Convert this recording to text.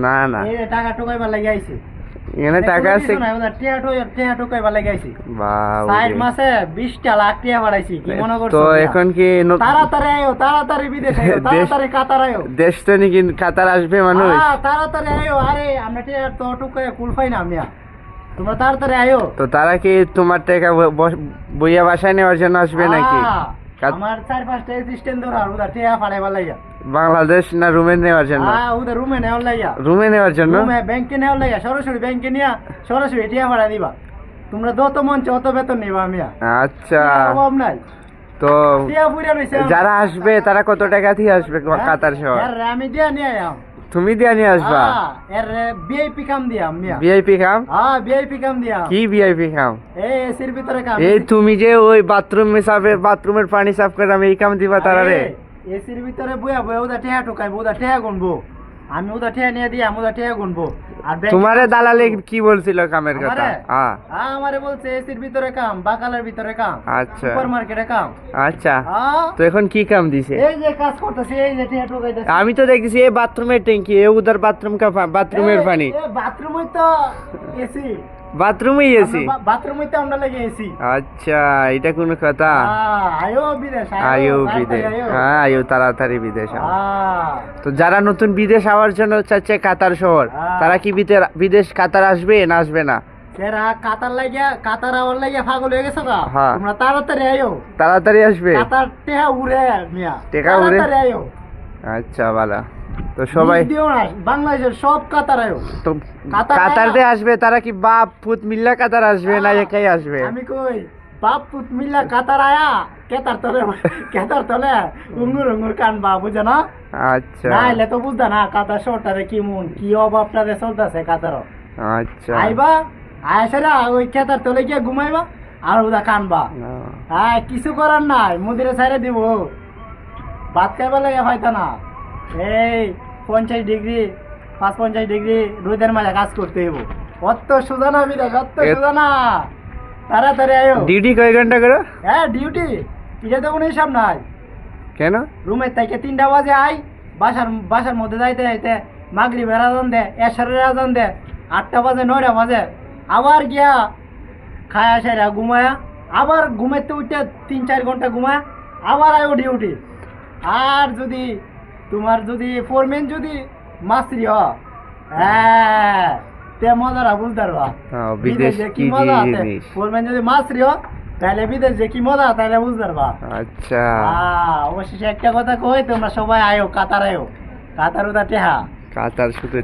না না, এই যে টাকা টোকাইবার লাগি আইছে, এখানে টাকা আছে টিয়া টোকাইবার লাগি আইছে। বাবা 60 মাসে 20টা লাখ টাকা বাড়াইছি, কি মনে করছো? তো এখন কি তাড়াতাড়ি আয়ো, তাড়াতাড়ি বিদেশ আয়ো, তাড়াতাড়ি কাতার আয়ো। দেশ তো নাকি কাতার আসবে মানুষ? তাড়াতাড়ি আয়ো। আরে আমরা টিয়া তো টোকাই কুলফাই না মিয়া, তোমরা তাড়াতাড়ি আয়ো। তো তারা কি তোমার টাকা বইয়া বাসায় নেওয়ার জন্য আসবে নাকি? আমার 4-5টা অ্যাসিস্ট্যান্ট ধরা ওটা টিয়া পাঠাইবার লাগা। বাংলাদেশ না রুমে নেওয়ার জন্য? ওটা রুমে নেওয়ার লাগা। রুমে নেওয়ার জন্য? রুমে ব্যাংকে নেওয়ার লাগা, সরাসরি ব্যাংকে নিয়া সরাসরি টিয়া পাঠাই দিবা। তোমরা যত মন চাও অত বেতন নিবা মিয়া। আচ্ছা, অভাব নাই। তো টিয়া পুরা রইছে। যারা আসবে তারা কত টাকা দিয়ে আসবে কাতার শহর? আমি দিয়া নিয়ে আয়াম। তুমি দিয়া নিয়ে আসবা? এর ভিআইপি কাম দিয়া মিয়া। ভিআইপি কাম? ভিআইপি কাম দিয়া। কি ভিআইপি কাম? এই এসির ভিতরে কাম। এই তুমি যে ওই বাথরুমের পানি সাফ করে আমি এই কাম দিবা তারারে? এসির ভিতরে বইয়া বইয়া ওদা টেহা টোকাইবো, ওদা টেহা গুনবো। আমি ওদা টেহা নিয়ে দিই, আমি ওদা টেহা গুনবো। আর তোমারে দালালে কি বলছিল কামের কথা? আমারে বলছে এসির ভিতরে কাম, বাকালের ভিতরে কাম, আচ্ছা, সুপারমার্কেটে কাম। আচ্ছা, তো এখন কি কাম দিছে? এই যে কাজ করতেছি, এই যে টেহা টোকাইতেছি। আমি তো দেখতেছি এই বাথরুমের ট্যাঙ্কি, এই উধার বাথরুমের পানি। বাথরুমে তো এসি, বাথরুমেই এসি? বাথরুমে তো আমরা লাগে এসি। আচ্ছা, এটা কোন কথা? আয়ো বিদেশ, আয়ো বিদেশ, হ্যাঁ আয়ো তাড়াতাড়ি বিদেশ। তো যারা নতুন বিদেশ আওয়ার জন্য চাচ্ছে কাতার শহর, তারা কি বিদেশ কাতার আসবে না আসবে না? সেরা কাতার লাগিয়া, কাতার আওয়ার লাগিয়া পাগল হয়ে গেছো গা। তোমরা তাড়াতাড়ি আয়ো, তাড়াতাড়ি আসবে। কাতার টেহা উড়ে মিয়া, টেকা উড়ে। তাড়াতাড়ি আয়ো। আচ্ছা ভালো, তো সবাই বাংলাদেশের সব কাতার আয়ো। তো কাতারতে আসবে তারা কি বাপ পুত মিল্লা কাতার আসবে না একাই আসবে? আমি কই বাপ পুত মিল্লা কাতার আয়া কেতার তলে উঙ্গুর উঙ্গুর কানবা, বুঝে না? আচ্ছা, নাইলে তো বুঝতা না কাতার শহরটারে কি মন কি অভাবটারে চলতেছে কাতার। আচ্ছা, আইবা আয়সারা ওই কেতার তলে গিয়ে ঘুমাইবা আর ওদা কানবা। কিছু করার নাই, মুদিরে ছাইরে দিব, ভাত খাইবা লাগে হয়তো না। এই 50 ডিগ্রি 55 ডিগ্রি রোদের মাঝে কাজ করতে হইব। অত সোজা না বিরাজ, অত সোজা না। তাড়াতাড়ি আয়ো। ডিউটি কয় ঘন্টা করে? ডিউটি এটা তো কোনো হিসাব নাই। কেন? রুমের থেকে 3টা বাজে আই, বাসার মধ্যে যাইতে যাইতে মাগরিবের আজান দে, এশারের আজান দে, 8টা বাজে 9টা বাজে, আবার গিয়া খায়া সেরা ঘুমায়া, আবার ঘুমাইতে উঠে 3-4 ঘন্টা ঘুমায়া, আবার আয়ো ডিউটি। আর যদি তোমার ফোরম্যান যদি মাস্ত্রি হ, তে মজারা বুঝতে পারবা বিদেশে কি মজা আছে। ফোরম্যান যদি মাস্ত্রি হ তাহলে বিদেশে কি মজা তাহলে বুঝতে পারবা। আচ্ছা, অবশেষে একটা কথা কই, তোমরা সবাই আয়ো, কাতার আয়ো। কাতার ওদা টেহা, কাতার শুধু